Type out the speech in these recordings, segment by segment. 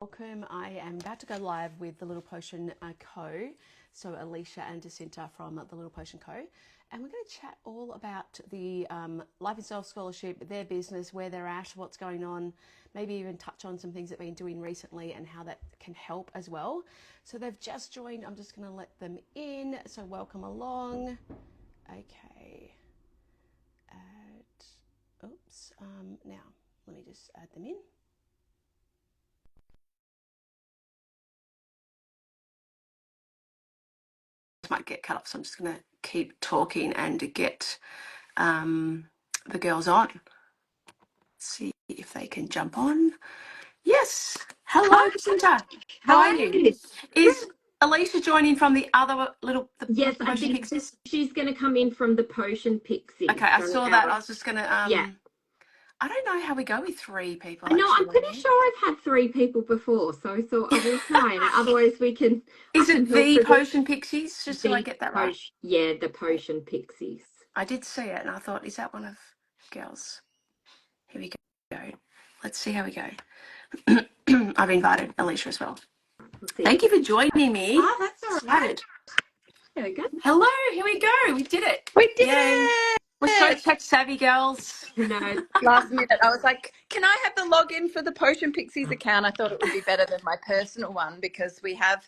Welcome. I am about to go live with the Little Potion Co. So Alicia and Jacinta from the Little Potion Co. And we're going to chat all about the Life Instyle Scholarship, their business, where they're at, what's going on, maybe even touch on some things that they've been doing recently and how that can help as well. So they've just joined. I'm just going to let them in. So welcome along. Okay. Now, let me just add them in. Might get cut off, so I'm just going to keep talking and get the girls on. See if they can jump on. Yes. Hello, Jacinta. How are you? Is Alicia joining from the other little Yes, Potion I think Pixies? she's going to come in from the Potion Pixies. Okay, I saw that. I was just going to yeah. I don't know how we go with three people. No, actually. I'm pretty sure I've had 3 people before, so I thought I will try, and otherwise we can. Is it the Potion Pixies? Just so I get that right. Yeah, the Potion Pixies. I did see it, and I thought, is that one of girls? Here we go. Let's see how we go. I've invited Alicia as well. Thank you for joining me. Oh, that's all right. There we go. Hello, here we go. We did it. We did it. We're so tech savvy, girls. No, last minute, I was like, can I have the login for the Potion Pixies account? I thought it would be better than my personal one because we have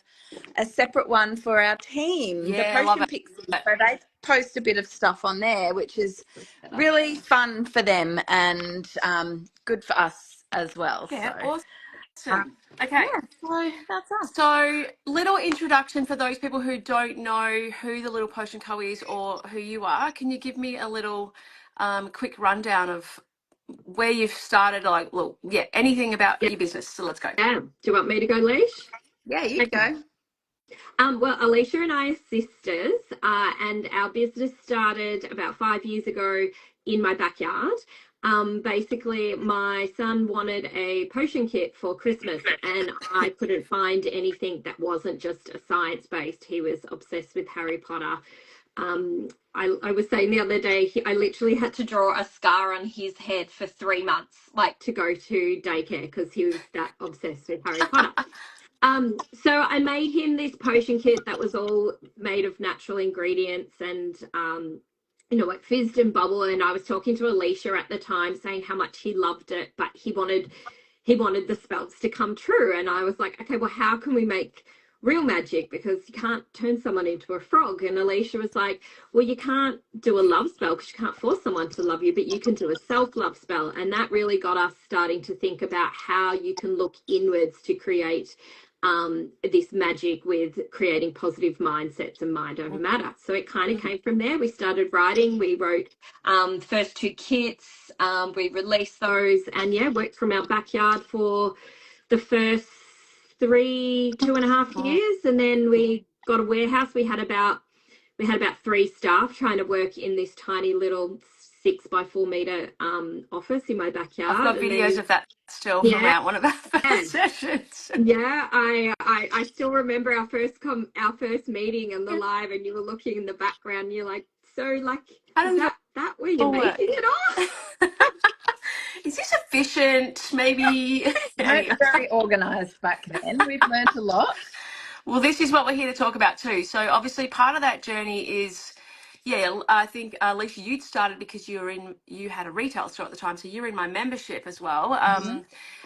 a separate one for our team, Yeah, the Potion Pixies. So they post a bit of stuff on there, which is really fun for them and good for us as well. Yeah, so. awesome. Okay. Yeah, so that's us. So, little introduction for those people who don't know who the Little Potion Co is or who you are. Can you give me a little quick rundown of where you've started? Like, well, yeah, anything about your business. So let's go. do you want me to go, Leash? Yeah, you go. Well, Alicia and I are sisters, and our business started about 5 years ago in my backyard. Basically, my son wanted a potion kit for Christmas, and I couldn't find anything that wasn't just a science-based. He was obsessed with Harry Potter. I was saying the other day, I literally had to draw a scar on his head for 3 months, like to go to daycare because he was that obsessed with Harry Potter. So I made him this potion kit that was all made of natural ingredients and, like fizzed and bubble. And I was talking to Alicia at the time saying how much he loved it, but he wanted the spells to come true. And I was like, okay, well, how can we make real magic? Because you can't turn someone into a frog. And Alicia was like, well, you can't do a love spell because you can't force someone to love you, but you can do a self-love spell. And that really got us starting to think about how you can look inwards to create this magic with creating positive mindsets and mind over matter. So it kind of came from there. We started writing. We wrote the first 2 kits. We released those and worked from our backyard for the first 2.5 years. And then we got a warehouse. We had about 3 staff trying to work in this tiny little 6 by 4 meter office in my backyard. I've got videos of that still from one of our first sessions. Yeah, I still remember our first meeting and the live, and you were looking in the background. And you're like, so like, is that where you're making it on? Is this efficient? Maybe. We're very organised back then. We've learned a lot. Well, this is what we're here to talk about too. So obviously part of that journey is, I think, Alicia, you'd started because you had a retail store at the time. So you were in my membership as well.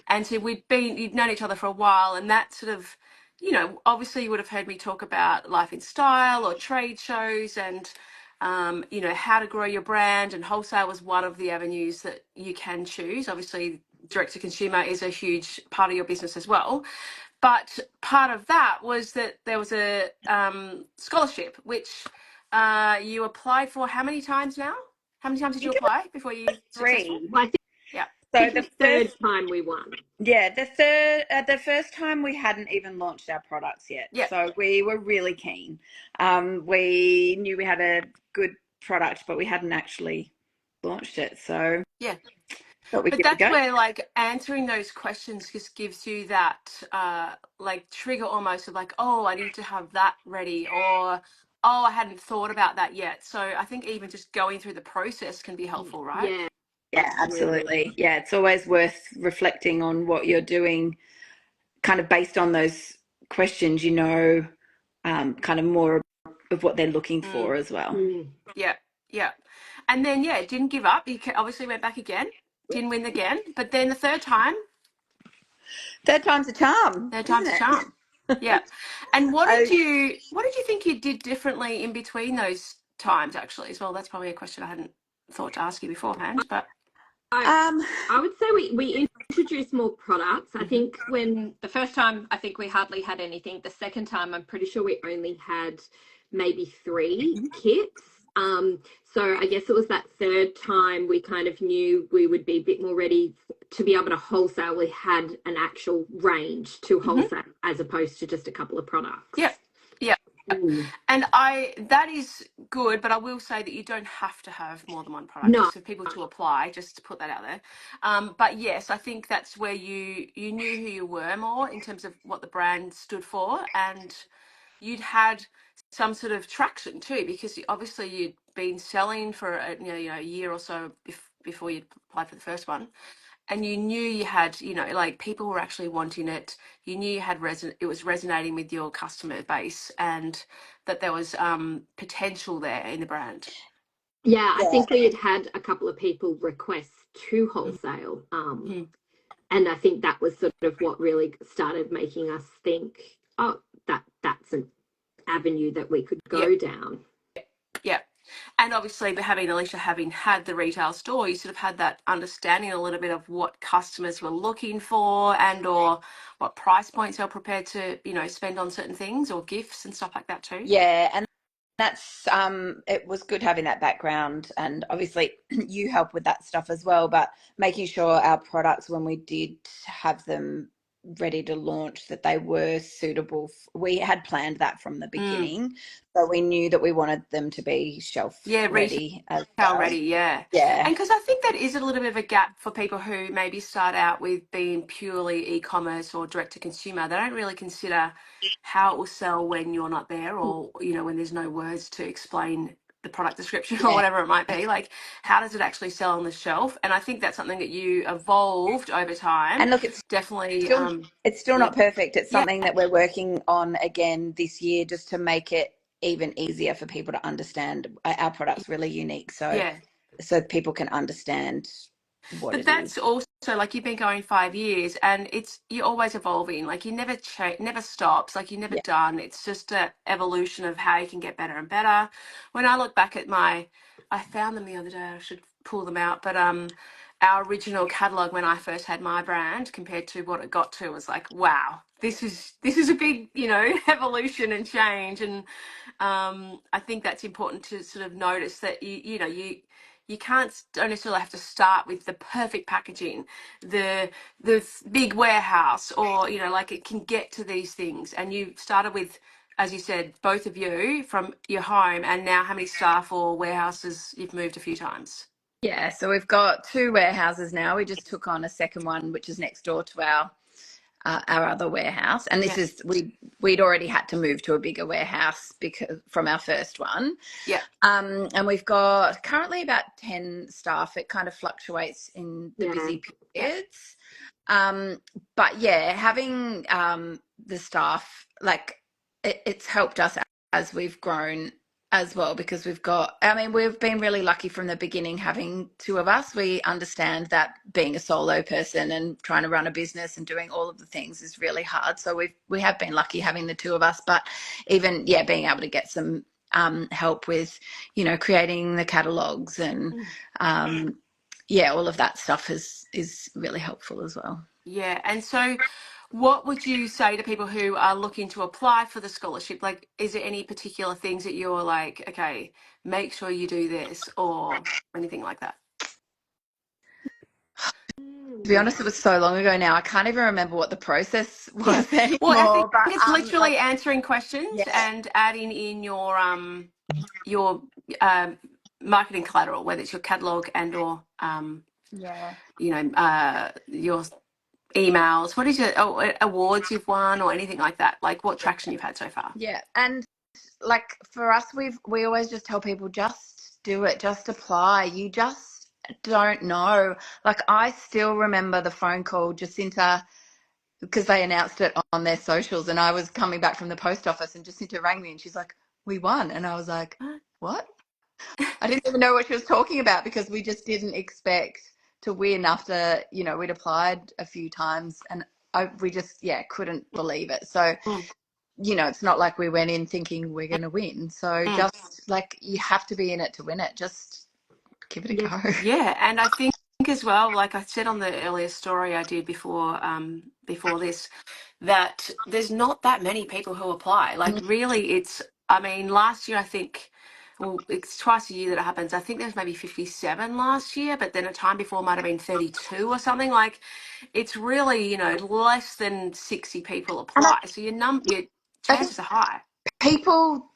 And so you'd known each other for a while, and that sort of, obviously you would have heard me talk about Life in Style or trade shows and, how to grow your brand, and wholesale was one of the avenues that you can choose. Obviously direct to consumer is a huge part of your business as well. But part of that was that there was a scholarship, which you applied for how many times now? How many times did you apply before you? 3. Yeah. So the third time we won. Yeah, the first time we hadn't even launched our products yet. Yeah. So we were really keen. We knew we had a good product, but we hadn't actually launched it. So yeah. But that's where like answering those questions just gives you that trigger almost of like, oh, I need to have that ready, or oh, I hadn't thought about that yet. So I think even just going through the process can be helpful, right? Yeah, absolutely. Yeah, it's always worth reflecting on what you're doing kind of based on those questions, kind of more of what they're looking for as well. Yeah, yeah. And then, yeah, didn't give up. You obviously went back again, didn't win again. But then the third time's a charm, isn't a it? charm. Yeah. And what I, did you think you did differently in between those times, actually, as well? That's probably a question I hadn't thought to ask you beforehand, but I would say we introduced more products. I think Mm-hmm. when the first time, I think we hardly had anything. The second time, I'm pretty sure we only had maybe 3 kits. So I guess it was that third time we kind of knew we would be a bit more ready to be able to wholesale. We had an actual range to wholesale as opposed to just a couple of products. Yeah, yeah. Mm. And that is good, but I will say that you don't have to have more than one product, No. just for people to apply, just to put that out there. But yes, I think that's where you knew who you were more in terms of what the brand stood for, and you'd had some sort of traction too, because obviously you'd been selling for a year or so before you applied for the first one, and you knew you had, like, people were actually wanting it. You knew you had it was resonating with your customer base, and that there was potential there in the brand. Yeah, I yeah, think we had a couple of people request to wholesale. Mm-hmm. And I think that was sort of what really started making us think, oh, that's an avenue that we could Yeah, go down. yeah. And obviously, but Alicia having had the retail store, you sort of had that understanding a little bit of what customers were looking for, and or what price points they're prepared to, spend on certain things or gifts and stuff like that too. yeah, and that's it was good having that background, and obviously you help with that stuff as well, but making sure our products, when we did have them ready to launch, that they were suitable. We had planned that from the beginning, so we knew that we wanted them to be shelf Yeah, ready as retail well. ready, yeah. Yeah, And because I think that is a little bit of a gap for people who maybe start out with being purely e-commerce or direct to consumer. They don't really consider how it will sell when you're not there, or, when there's no words to explain the product description or yeah, whatever it might be. Like, how does it actually sell on the shelf? And I think that's something that you evolved over time. and look, it's Definitely, still it's still yeah, not perfect. It's yeah, something that we're working on again this year, just to make it even easier for people to understand. Our product's really unique, so yeah. people can understand what But it that's is. also, like, you've been going 5 years, and you're always evolving. Like, you never never stops. Like, you're never Yeah, done. It's just a evolution of how you can get better and better. When I look back at I found them the other day. I should pull them out. But our original catalog when I first had my brand compared to what it got to was like, wow, this is a big, evolution and change. And I think that's important to sort of notice that you don't necessarily have to start with the perfect packaging, the big warehouse, or, like, it can get to these things. And you started with, as you said, both of you from your home, and now how many staff or warehouses you've moved a few times? yeah. So we've got 2 warehouses now. We just took on a second one, which is next door to our other warehouse, and Yeah, we'd already had to move to a bigger warehouse because from our first one. yeah, And we've got currently about 10 staff. It kind of fluctuates in the Yeah. busy yeah, periods. But yeah, having the staff, like, it's helped us as we've grown as well, because we've been really lucky from the beginning having 2 of us. We understand that being a solo person and trying to run a business and doing all of the things is really hard. So we have been lucky having the 2 of us, but even, yeah, being able to get some help with, creating the catalogs and yeah, all of that stuff is really helpful as well. yeah. And so, what would you say to people who are looking to apply for the scholarship? Like, is there any particular things that you're like, okay, make sure you do this, or anything like that? To be honest, it was so long ago now, I can't even remember what the process Yeah. was Well, I think anymore. But it's literally answering questions yeah, and adding in your um marketing collateral, whether it's your catalog and or yeah, your emails. What is your awards you've won or anything like that? Like, what traction you've had so far? yeah. And like for us, we always just tell people, just do it, just apply. You just don't know. Like, I still remember the phone call, Jacinta. because they announced it on their socials, and I was coming back from the post office and Jacinta rang me and she's like, we won. And I was like, what? I didn't even know what she was talking about because we just didn't expect to win after, you know, we'd applied a few times and we just, couldn't believe it. So, Mm. you know, it's not like we went in thinking we're going to win. So just like you have to be in it to win it. Just give it a Yeah. go. Yeah, and I think as well, like I said on the earlier story I did before this, that there's not that many people who apply. Like really, I mean, last year I think, well, it's twice a year that it happens. I think there's maybe 57 last year, but then a time before might have been 32 or something. Like it's really, you know, less than 60 people And apply. So your I think chances are high. people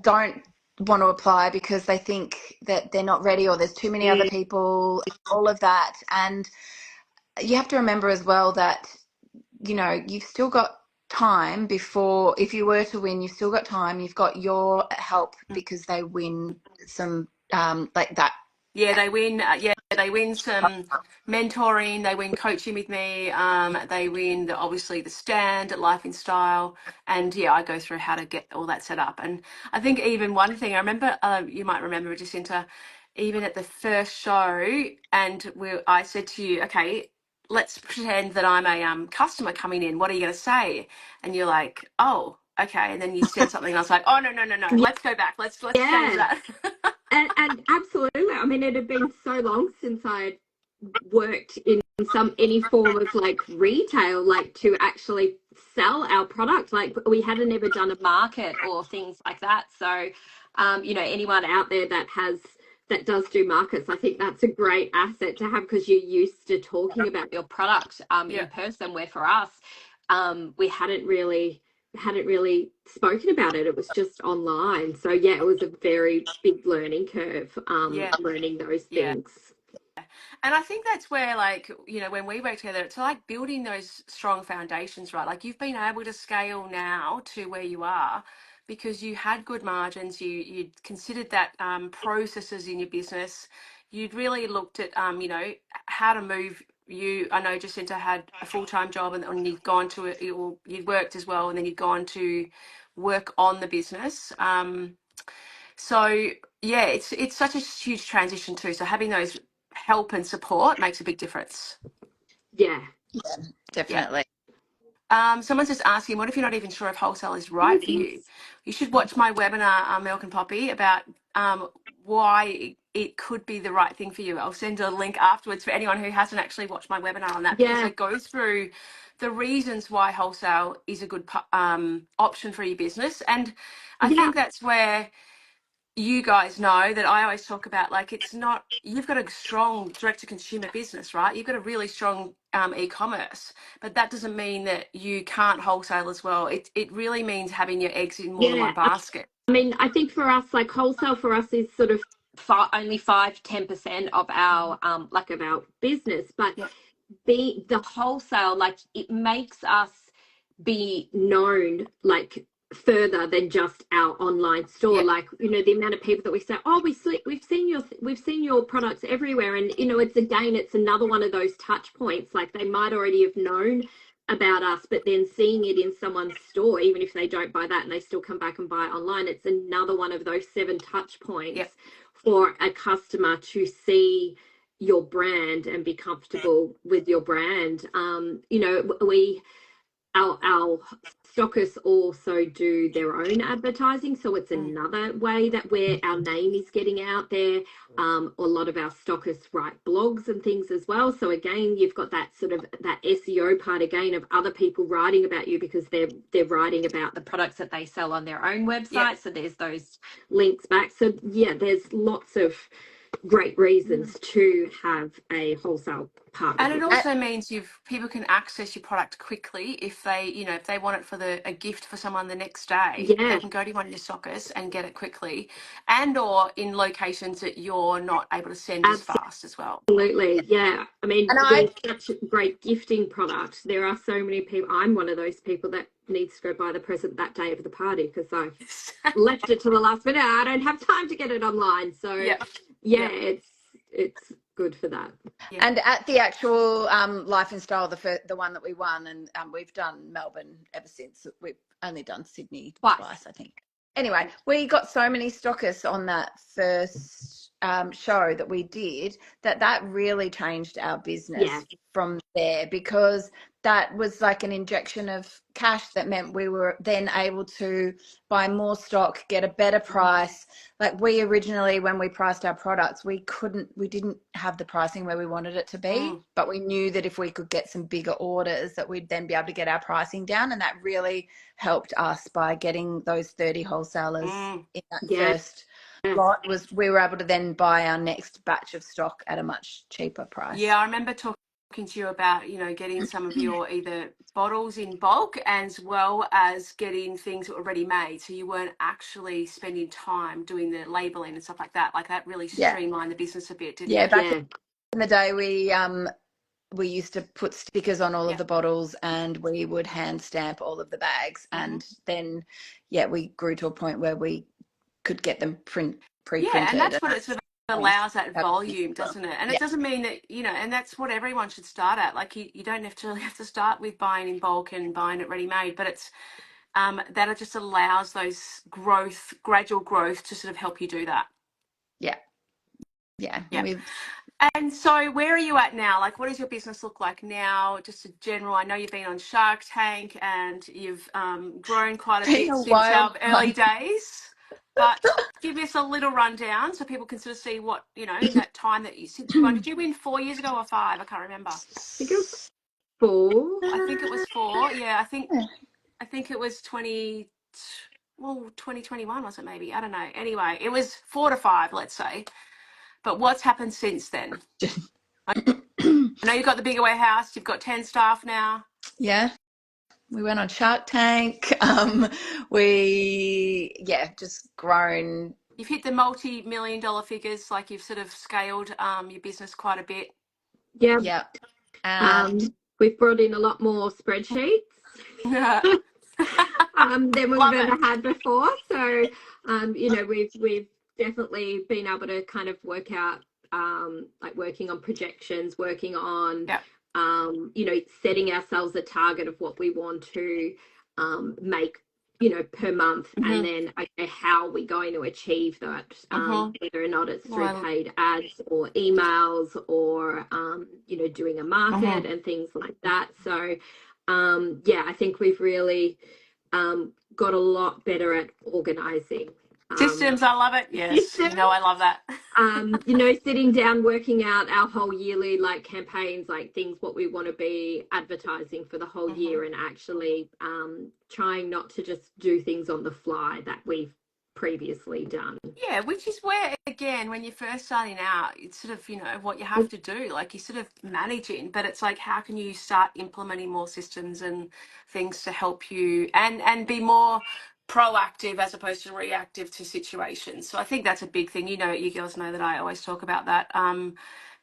don't want to apply because they think that they're not ready or there's too many other people, all of that. And you have to remember as well that, you know, you've still got time before, if you were to win, you've still got time. You've got your help because they win some like that. Yeah, they win. They win some mentoring. They win coaching with me. They win obviously the stand at Life Instyle, and yeah, I go through how to get all that set up. And I think even one thing I remember, you might remember, Jacinta, even at the first show, and I said to you, okay, let's pretend that I'm a customer coming in. What are you going to say? And you're like, oh, okay. And then you said something, and I was like, oh no, let's go back. Let's change Yeah. that. And absolutely. I mean, it had been so long since I'd worked in any form of like retail, like to actually sell our product. Like we hadn't ever done a market or things like that. So, you know, anyone out there that does do markets, I think that's a great asset to have because you're used to talking about your product Yeah. in person. Where for us, we hadn't really spoken about it. It was just online. So yeah, it was a very big learning curve, Yeah. learning those Yeah. things. And I think that's where, like, you know, when we work together, it's like building those strong foundations, right? Like you've been able to scale now to where you are because you had good margins, you'd considered that processes in your business, you'd really looked at, you know, how to move. I know Jacinta had a full-time job and you'd gone to it, or you'd worked as well, and then you'd gone to work on the business. So yeah, it's such a huge transition too. So having those help and support makes a big difference. Yeah. Yeah, Yeah. definitely. Someone's just asking, what if you're not even sure if wholesale is Oh, right for yes. you? You should watch my webinar, Milk and Poppy, about why it could be the right thing for you. I'll send a link afterwards for anyone who hasn't actually watched my webinar on that, because Yeah. I go through the reasons why wholesale is a good option for your business. And I Yeah. think that's where you guys know that I always talk about, like, it's not, you've got a strong direct to consumer business, right? You've got a really strong e-commerce, but that doesn't mean that you can't wholesale as well. It really means having your eggs in more than Yeah. one basket. I mean, I think for us, like wholesale for us is sort of only 5-10% of our like of our business, but Yeah. the wholesale, like it makes us be known like further than just our online store. Yeah. Like, you know, the amount of people that we say, oh, we've seen your products everywhere. And, you know, it's another one of those touch points. Like they might already have known about us, but then seeing it in someone's store, even if they don't buy that and they still come back and buy it online, it's another one of those 7 touch points Yeah. for a customer to see your brand and be comfortable with your brand. You know, our stockists also do their own advertising, so it's Mm. another way that where our name is getting out there. A lot of our stockists write blogs and things as well, so again you've got that sort of that SEO part again of other people writing about you because they're writing about the products that they sell on their own Yeah. website, so there's those links back. So yeah, there's lots of great reasons to have a wholesale And it partnership. also means people can access your product quickly if they want it for a gift for someone the next day, they Yeah, can go to one of your stockists and get it quickly, and or in locations that you're not able to send as fast as well. absolutely. Yeah. I mean, And I we're such a great gifting product. There are so many people. I'm one of those people that needs to go buy the present that day of the party because I left it to the last minute. I don't have time to get it online. So Yeah. yeah, Yeah. it's good for that. Yeah. And at the actual Life Instyle, the one that we won, and we've done Melbourne ever since. We've only done Sydney twice, I think. Anyway, we got so many stockists on that first show that we did that really changed our business from there, because that was like an injection of cash that meant we were then able to buy more stock, get a better price. Like we originally, when we priced our products, we didn't have the pricing where we wanted it to be, but we knew that if we could get some bigger orders that we'd then be able to get our pricing down. And that really helped us by getting those 30 wholesalers in that first lot. We were able to then buy our next batch of stock at a much cheaper price. Yeah, I remember talking to you about, getting some of your either bottles in bulk as well as getting things that were already made. So you weren't actually spending time doing the labeling and stuff like that. Like that really streamlined the business a bit, didn't it? Back in the day, we used to put stickers on all of the bottles, and we would hand stamp all of the bags. And then, we grew to a point where we could get them pre-printed. Yeah, and that's what it sort of allows, that volume, doesn't it? And it doesn't mean that, and that's what everyone should start at. Like you don't necessarily have to start with buying in bulk and buying it ready-made, but it's that it just allows those gradual growth to sort of help you do that. Yeah. And so where are you at now? Like, what does your business look like now? Just a general, I know you've been on Shark Tank and you've grown quite a bit since our early days, but give us a little rundown so people can sort of see what, in that time that since you won. Did you win 4 years ago or 5? I can't remember. I think it was 4. I think it was 4. Yeah, I think it was 2021, was it maybe? I don't know. Anyway, it was 4 to 5, let's say. But what's happened since then? I know you've got the bigger warehouse. You've got 10 staff now. Yeah. We went on Shark Tank. Just grown. You've hit the multi-million-dollar figures. Like you've sort of scaled your business quite a bit. Yeah. And we've brought in a lot more spreadsheets than we've ever had before. So, we've definitely been able to kind of work out, like working on projections, working on, setting ourselves a target of what we want to make, per month, and then how are we going to achieve that, whether or not it's through paid ads or emails or, doing a market and things like that. So, I think we've really got a lot better at organizing. Systems, I love it. Yes, I love that. Sitting down, working out our whole yearly campaigns, things what we want to be advertising for the whole year, and actually trying not to just do things on the fly that we've previously done. Yeah, which is where, again, when you're first starting out, it's sort of, what you have to do. Like you're sort of managing, but it's like, how can you start implementing more systems and things to help you and be more proactive as opposed to reactive to situations. So I think that's a big thing. You girls know that I always talk about that,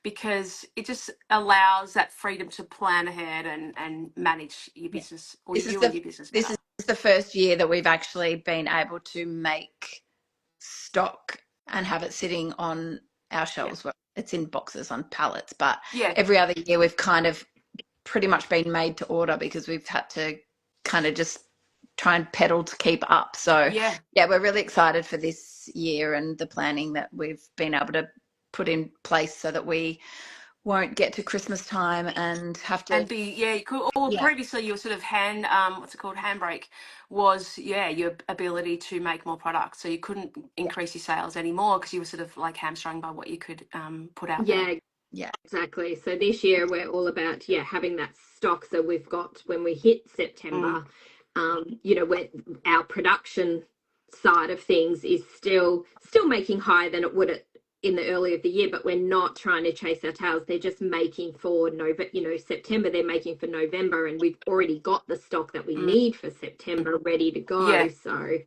because it just allows that freedom to plan ahead and manage your business, or your business better. This is the first year that we've actually been able to make stock and have it sitting on our shelves. Well, it's in boxes on pallets, but every other year we've kind of pretty much been made to order because we've had to kind of just try and pedal to keep up. So we're really excited for this year and the planning that we've been able to put in place so that we won't get to Christmas time and have to previously your sort of handbrake was your ability to make more products, so you couldn't increase your sales anymore because you were sort of like hamstrung by what you could put out there. Exactly. So this year we're all about having that stock, so we've got, when we hit September, when our production side of things is still making higher than it would in the early of the year, but we're not trying to chase our tails. They're just making for September, they're making for November, and we've already got the stock that we need for September ready to go. So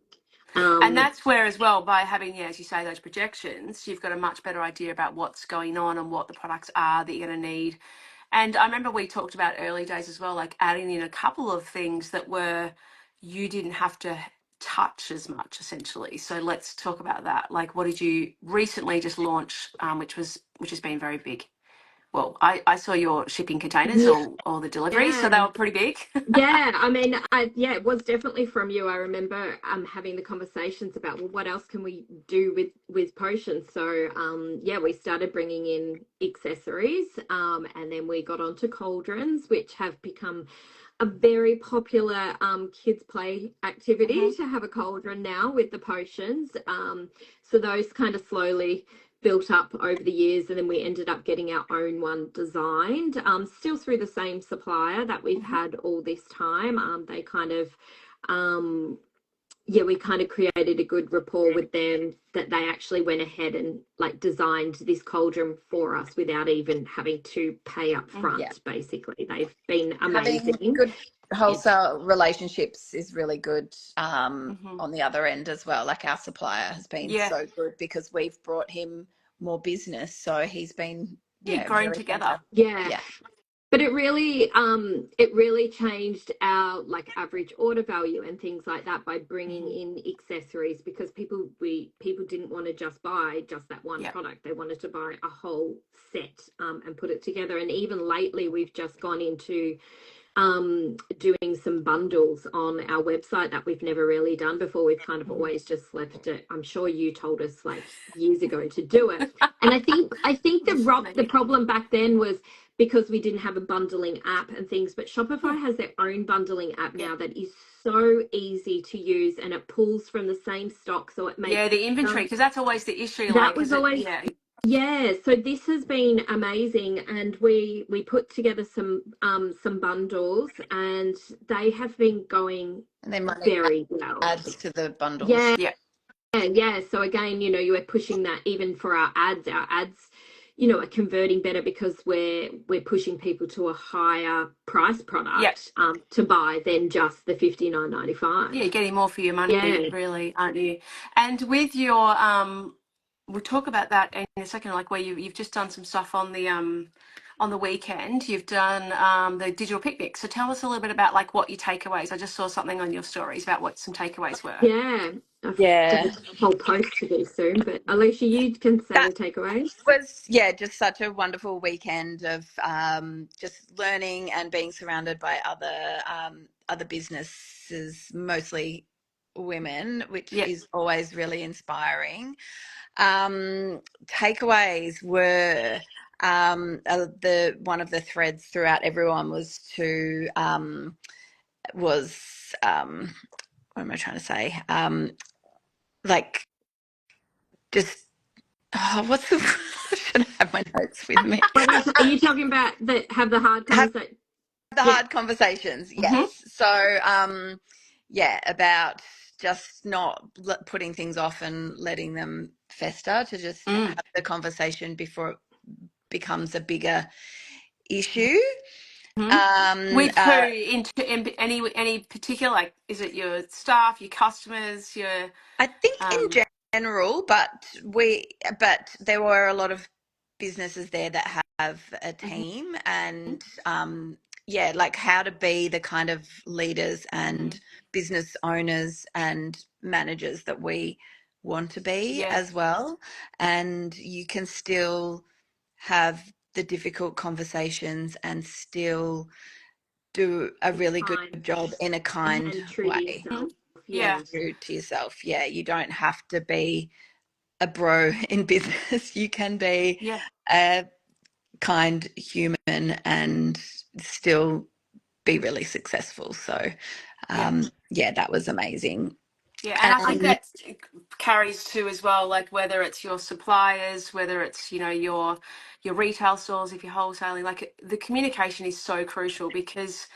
and that's where as well, by having, as you say, those projections, you've got a much better idea about what's going on and what the products are that you're going to need. And I remember we talked about early days as well, like adding in a couple of things that you didn't have to touch as much, essentially. So let's talk about that. Like, what did you recently just launch, which has been very big? well, I saw your shipping containers Yeah, or the deliveries, so they were pretty big. yeah. I mean, it was definitely from you. I remember having the conversations about, well, what else can we do with potions? So yeah, we started bringing in accessories, and then we got onto cauldrons, which have become a very popular kids play activity Hmm. to have a cauldron now with the potions. So those kind of slowly built up over the years, and then we ended up getting our own one designed, still through the same supplier that we've Hmm. had all this time. They kind of yeah, we kind of created a good rapport with them that they actually went ahead and like designed this cauldron for us without even having to pay up Yeah. front. Basically, they've been Having amazing. good wholesale relationships is really good Hmm. on the other end as well. Like our supplier has been Yeah, so good because we've brought him more business. So he's been, yeah, yeah, grown really together. fantastic. Yeah. Yeah. But it really changed our like average order value and things like that by bringing Hmm. in accessories, because people didn't want to just buy just that one Yeah. product. They wanted to buy a whole set and put it together. And even lately, we've just gone into doing some bundles on our website that we've never really done before. We've kind of Mhm. always just left it. I'm sure you told us like years ago to do it. And I think Just the maybe. problem back then was because we didn't have a bundling app and things, but Shopify has their own bundling app Yeah. now that is so easy to use, and it pulls from the same stock, so it Yeah, makes the inventory, um, because that's always the issue, like, that because was it, always yeah, yeah, so this has been amazing, and we put together some bundles, and they have been going And then money very well. adds to the bundles. Yeah, yeah, yeah. So again, you are pushing that even for our ads. Our ads, are converting better because we're pushing people to a higher price yeah, product to buy than just the 59.95. yeah, you're getting more for your money, Yeah, really, aren't you? And with your, we'll talk about that in a second, like where you've just done some stuff on the weekend. You've done the digital picnic. So tell us a little bit about like what your takeaways. I just saw something on your stories about what some takeaways were. yeah. I've got Yeah. a whole post to do soon, but Alicia, you can say That the takeaways. was, yeah, just such a wonderful weekend of just learning and being surrounded by other businesses, mostly women, which Yeah. is always really inspiring. Takeaways were the one of the threads throughout everyone was to was what am I trying to say? Like just what's the I should have my notes with me. What are you talking about that have the hard Have conversation? the Yeah, hard conversations, Mm-hmm. yes. So yeah, about just not putting things off and letting them fester, to just Mm. have the conversation before it becomes a bigger issue. Hmm. Um, With who uh, in any particular, like, is it your staff, your customers, your I think in um general, but there were a lot of businesses there that have a mhm, team, and yeah, like how to be the kind of leaders and mhm. business owners and managers that we want to be Yeah, as well. And you can still have the difficult conversations and still do a really good fine. job in a kind And true to way, mhm, yourself. yeah, Yeah. true to yourself. Yeah, you don't have to be a bro in business. You can be yeah, a kind human and still be really successful. So, yeah. yeah, that was amazing. Yeah, and I think And that carries too as well, like whether it's your suppliers, whether it's, your retail stores, if you're wholesaling, like the communication is so crucial because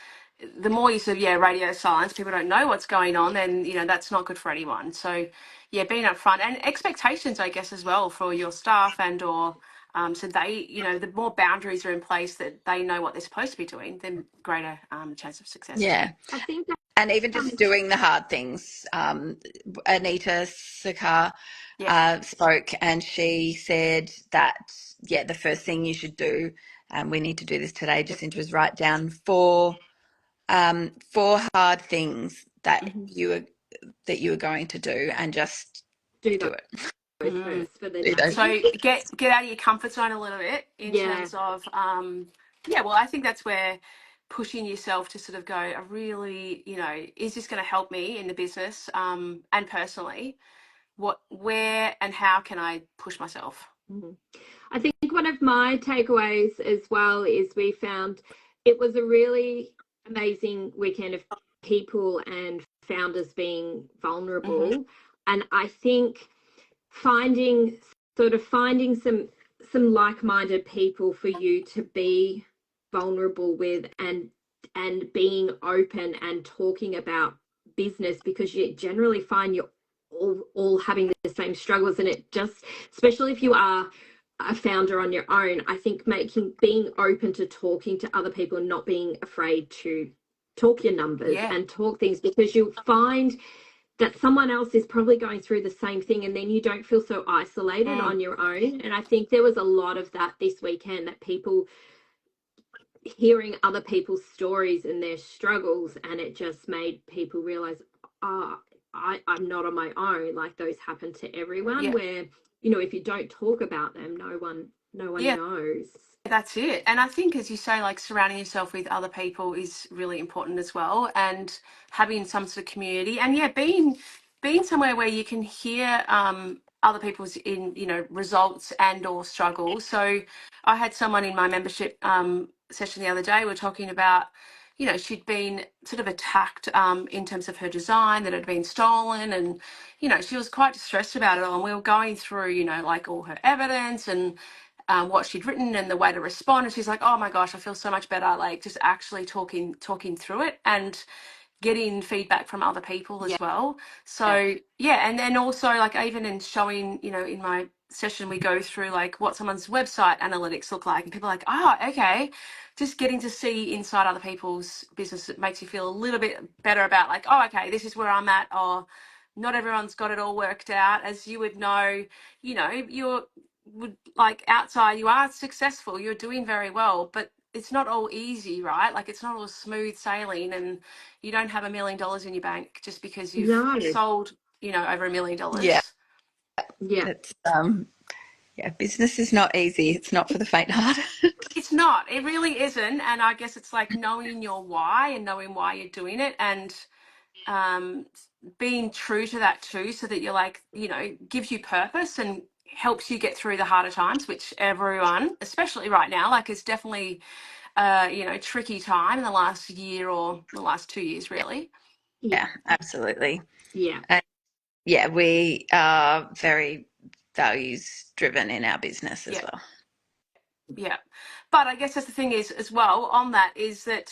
the more you sort of, yeah, radio silence, people don't know what's going on, then, that's not good for anyone. So yeah, being upfront and expectations, I guess, as well for your staff or so they, the more boundaries are in place that they know what they're supposed to be doing, then greater chance of success, I think. yeah, I think that and even just um, doing the hard things. Anita Sakar Yeah. spoke, and she said that, yeah, the first thing you should do, and we need to do this today, Jacinta, is write down four hard things Hmm. that you are going to do, and just do do that. it. first for the Do they? So day. get out of your comfort zone a little bit in Yeah. terms of well, I think that's where pushing yourself to sort of go, I really, is this going to help me in the business and personally? Where and how can I push myself? Mhm. I think one of my takeaways as well is we found it was a really amazing weekend of people and founders being Mm-hmm. vulnerable. And I think finding finding some like-minded people for you to be vulnerable with and being open and talking about business, because you generally find you're all having the same struggles, and it just, especially if you are a founder on your own, I think being open to talking to other people and not being afraid to talk your numbers Yeah. and talk things, because you'll find that someone else is probably going through the same thing, and then you don't feel so isolated Mm. on your own. And I think there was a lot of that this weekend, that people hearing other people's stories and their struggles, and it just made people realize, oh, I'm not on my own. Like, those happen to everyone, Yeah. where, if you don't talk about them, no one Yeah. knows. That's it. And I think, as you say, like surrounding yourself with other people is really important as well, and having some sort of community, and being somewhere where you can hear other people's results and or struggles. So I had someone in my membership session the other day. We're talking about, she'd been sort of attacked in terms of her design, that had been stolen, and she was quite distressed about it all. And we were going through like all her evidence and what she'd written and the way to respond. And she's like, oh my gosh, I feel so much better. Like, just actually talking through it and getting feedback from other people Yeah. as well. So yeah, and then also, like, even in showing, in my session, we go through like what someone's website analytics look like, and people are like, oh, okay. Just getting to see inside other people's business, it makes you feel a little bit better about, like, oh, okay, this is where I'm at. Or not everyone's got it all worked out. As you would know, you're would like outside, you are successful, you're doing very well, but it's not all easy, right? Like, it's not all smooth sailing, and you don't have $1 million in your bank just because you've No. sold over $1 million. Yeah, Yeah. it's business is not easy. It's not for the faint-hearted. It's not, it really isn't. And I guess it's like knowing your why and knowing why you're doing it, and being true to that too, so that you're like, gives you purpose and helps you get through the harder times, which everyone, especially right now, like, it's definitely tricky time in the last year or the last 2 years, really. Yeah, absolutely. Yeah. And yeah, we are very values driven in our business as Yeah. well. Yeah. But I guess that's the thing is, as well, on that, is that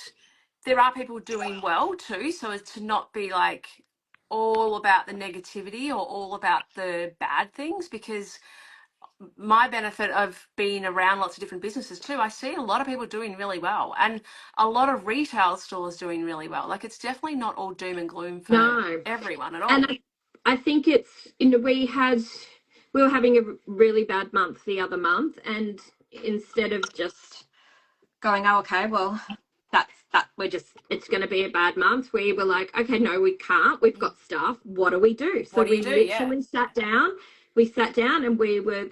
there are people doing well too. So as to not be like all about the negativity or all about the bad things, because my benefit of being around lots of different businesses too, I see a lot of people doing really well, and a lot of retail stores doing really well. Like, it's definitely not all doom and gloom for No. everyone at And all. I think it's, we were having a really bad month the other month, and instead of just going, oh, okay, well, it's going to be a bad month, we were like, okay, no, we can't, we've got staff, what do we do? So What do you we do? Yeah. literally sat down and we were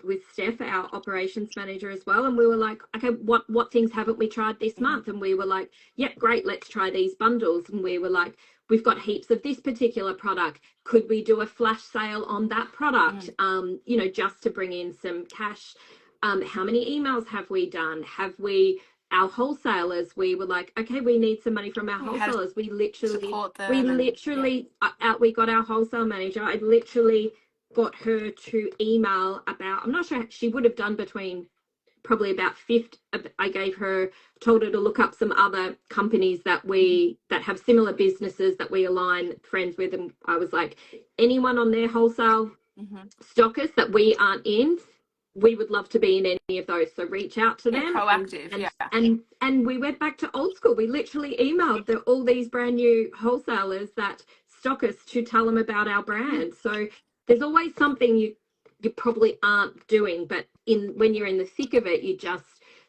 with Steph, our operations manager, as well, and we were like, okay, what things haven't we tried this month? And we were like, yep, great, let's try these bundles. And we were like, we've got heaps of this particular product, could we do a flash sale on that product, just to bring in some cash? How many emails have we done? Our wholesalers, we were like, okay, we need some money from our How to wholesalers. We literally support them, and yeah. we got our wholesale manager, I literally got her to email about, I'm not sure, she would have done between probably about 50. I told her to look up some other companies that have similar businesses that we align friends with, and I was like, anyone on their wholesale stockers that we aren't in, we would love to be in any of those, so reach out to Yeah, them. proactive. and Yeah. and we went back to old school. We literally emailed all these brand new wholesalers that stock us to tell them about our brand. So there's always something you probably aren't doing, but when you're in the thick of it, you just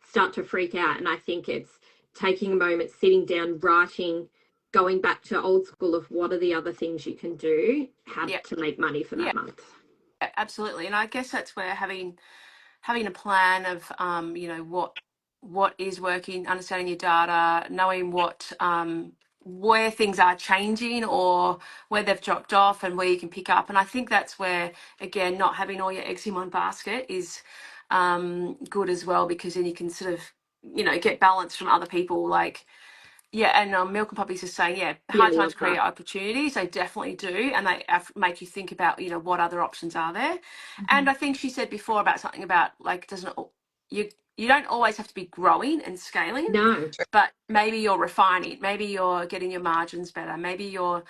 start to freak out. And I think it's taking a moment, sitting down, writing, going back to old school of what are the other things you can do, how Yeah. to make money for Yeah. that month. absolutely. And I guess that's where having a plan of what is working, understanding your data, knowing what where things are changing or where they've dropped off and where you can pick up. And I think that's where, again, not having all your eggs in one basket is good as well, because then you can sort of get balance from other people. Like, yeah, and Milk and Poppy's just saying, Yeah, hard times love create that. opportunities. They definitely do, and they make you think about, what other options are there. And I think she said before about something about, like, you don't always have to be growing and scaling, No. but maybe you're refining, maybe you're getting your margins better, maybe you're,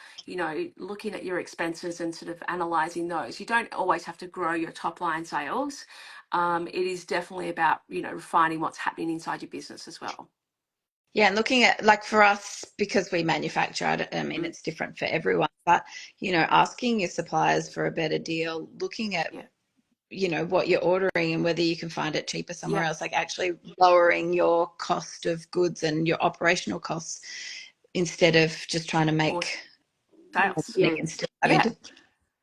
looking at your expenses and sort of analyzing those. You don't always have to grow your top line sales. It is definitely about, refining what's happening inside your business as well. Yeah, and looking at, like, for us, because we manufacture, I mean, it's different for everyone, but, asking your suppliers for a better deal, looking at, what you're ordering and whether you can find it cheaper somewhere else, like actually lowering your cost of goods and your operational costs instead of just trying to More make more sales. money and still having to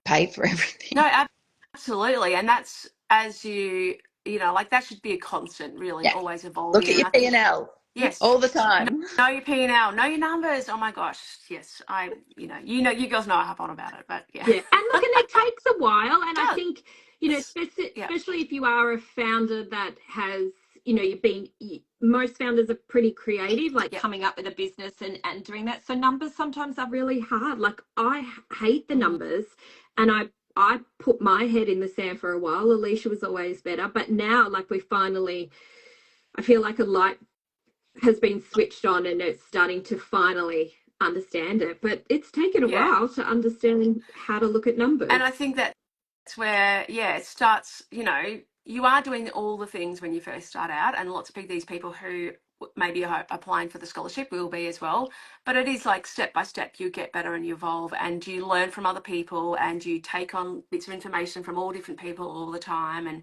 pay for everything. No, absolutely. And that's, as like, that should be a constant, really, Yeah. always Look evolving. at And your I think, P&L yes, all the time. know your P&L, know your numbers. Oh my gosh, yes. You girls know I harp on about it, but yeah. Yeah, and look, and it takes a while, and I It think does. Yeah. especially if you are a founder that has most founders are pretty creative, like Yeah. coming up with a business and doing that. So numbers sometimes are really hard. Like I hate the numbers, and I put my head in the sand for a while. Alicia was always better, but now, like, I feel like a light has been switched on and it's starting to finally understand it. But it's taken a Yeah. while to understand how to look at numbers. And I think that's where, it starts, you are doing all the things when you first start out, and lots of these people who maybe are applying for the scholarship will be as well. But it is like step by step, you get better and you evolve and you learn from other people and you take on bits of information from all different people all the time, and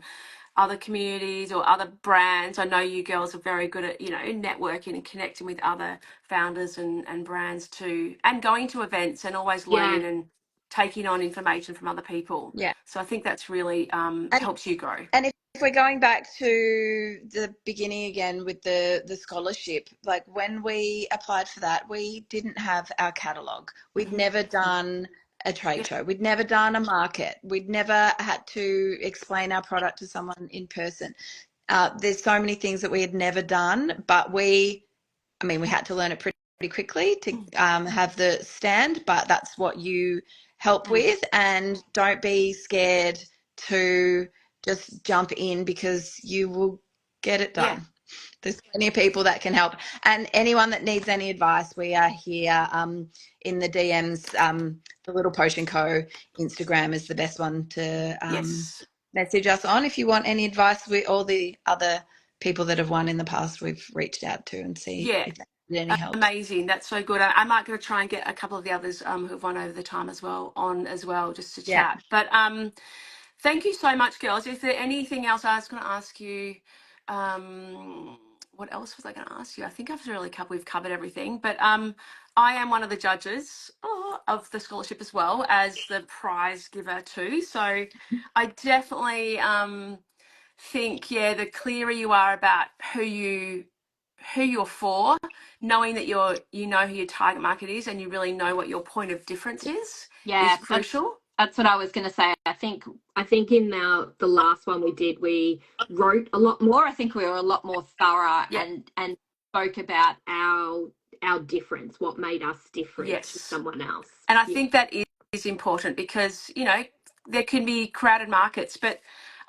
other communities or other brands. I know you girls are very good at, networking and connecting with other founders and brands too, and going to events and always learning and taking on information from other people. Yeah. So I think that's really helps you grow. And if we're going back to the beginning again with the scholarship, like when we applied for that, we didn't have our catalogue. We'd never done a trade show. We'd never done a market. We'd never had to explain our product to someone in person. There's so many things that we had never done, but we had to learn it pretty quickly to have the stand, but that's what you help with. And don't be scared to just jump in, because you will get it done. There's plenty of people that can help. And anyone that needs any advice, we are here in the DMs. The Little Potion Co. Instagram is the best one to message us on if you want any advice. All the other people that have won in the past, we've reached out to and see if they need any help. Amazing. That's so good. I might go try and get a couple of the others who've won over the time as well just to chat. But thank you so much, girls. Is there anything else I was going to ask you? What else was I going to ask you? I think we've covered everything. But I am one of the judges of the scholarship as well as the prize giver too. So I definitely think, the clearer you are about who you're for, knowing that you know who your target market is and you really know what your point of difference is crucial. That's what I was going to say. I think in the last one we did, we wrote a lot more. I think we were a lot more thorough and spoke about our difference, what made us different to someone else. And I think that is important, because there can be crowded markets, but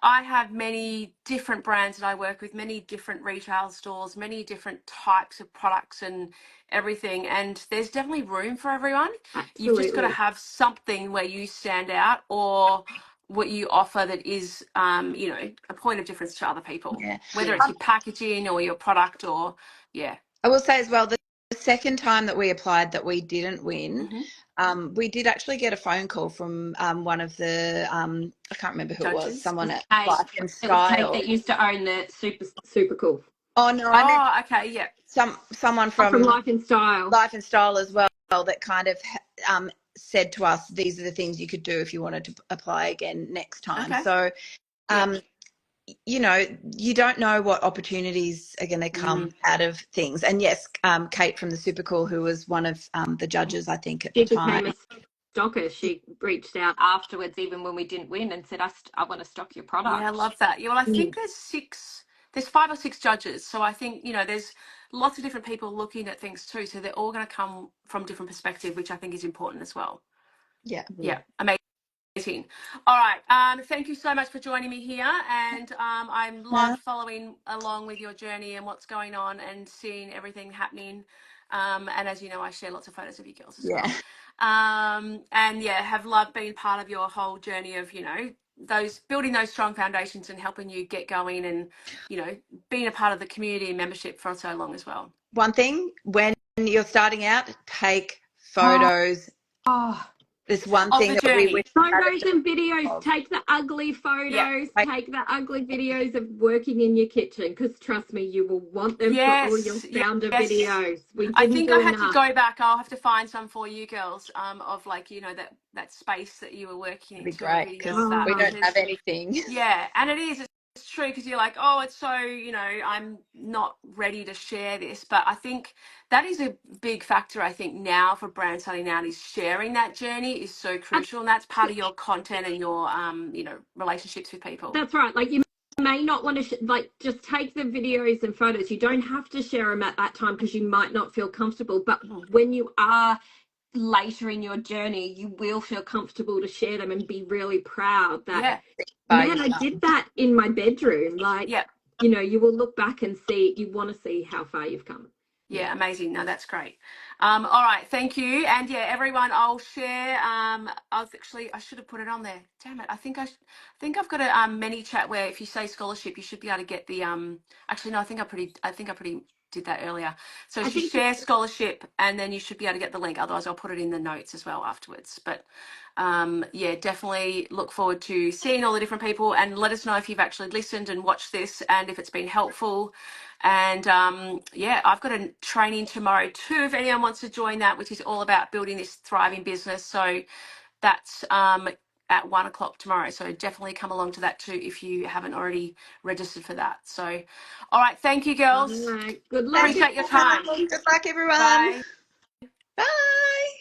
I have many different brands that I work with, many different retail stores, many different types of products and everything. And there's definitely room for everyone. Absolutely. You've just got to have something where you stand out, or what you offer that is, a point of difference to other people, whether it's your packaging or your product or, I will say as well, the second time that we applied that we didn't win, we did actually get a phone call from one of the, I can't remember who judges. it was, someone at Kate. Life It was Instyle. Kate that used to own the super cool. Oh no, I meant okay, someone from Life Instyle. Life Instyle as well. that kind of said to us, these are the things you could do if you wanted to apply again next time. Okay. So, you know, you don't know what opportunities are going to come out of things. And yes, Kate from the Super Cool, who was one of the judges, I think, at She the time. became a stocker. She reached out afterwards, even when we didn't win, and said, I want to stock your product. Yeah, I love that. Yeah, well, I think there's 5 or 6 judges. So I think, you know, there's lots of different people looking at things too. So they're all going to come from different perspective, which I think is important as well. Yeah. Yeah, amazing. All right. Thank you so much for joining me here. And I love following along with your journey and what's going on and seeing everything happening. And as you know, I share lots of photos of you girls as well. And yeah, have loved being part of your whole journey of, you know, building those strong foundations and helping you get going and, you know, being a part of the community and membership for so long as well. One thing, when you're starting out, take photos. This one thing that we wish photos and videos. Take the ugly photos. Take the ugly videos of working in your kitchen, because trust me, you will want them for all your founder videos. I think I had to go back. I'll have to find some for you girls of, like, you know, that space that you were working in. It'd be great, because we don't have anything. Yeah, and it's true, because you're like, oh, it's so, you know, I'm not ready to share this. But I think that is a big factor. I think now for brand starting out is sharing that journey is so crucial, and that's part of your content and your you know, relationships with people. That's right. Like, you may not want to like just take the videos and photos. You don't have to share them at that time because you might not feel comfortable. But when you are later in your journey, you will feel comfortable to share them and be really proud that, man, I did that in my bedroom. Like, you know, you will look back and see, you want to see how far you've come. Yeah, amazing. No, that's great. All right, thank you. And yeah, everyone, I'll share. I should have put it on there. Damn it! I think I've got a mini chat where if you say scholarship, you should be able to get the Actually, no, I think I pretty did that earlier. So if you share scholarship, and then you should be able to get the link. Otherwise, I'll put it in the notes as well afterwards. But yeah, definitely look forward to seeing all the different people, and let us know if you've actually listened and watched this and if it's been helpful. And yeah, I've got a training tomorrow too, if anyone wants to join that, which is all about building this thriving business. So that's at 1 o'clock tomorrow. So definitely come along to that too if you haven't already registered for that. So, all right, thank you, girls. All right. Good luck. Appreciate your time. Good luck, everyone. Bye. Bye.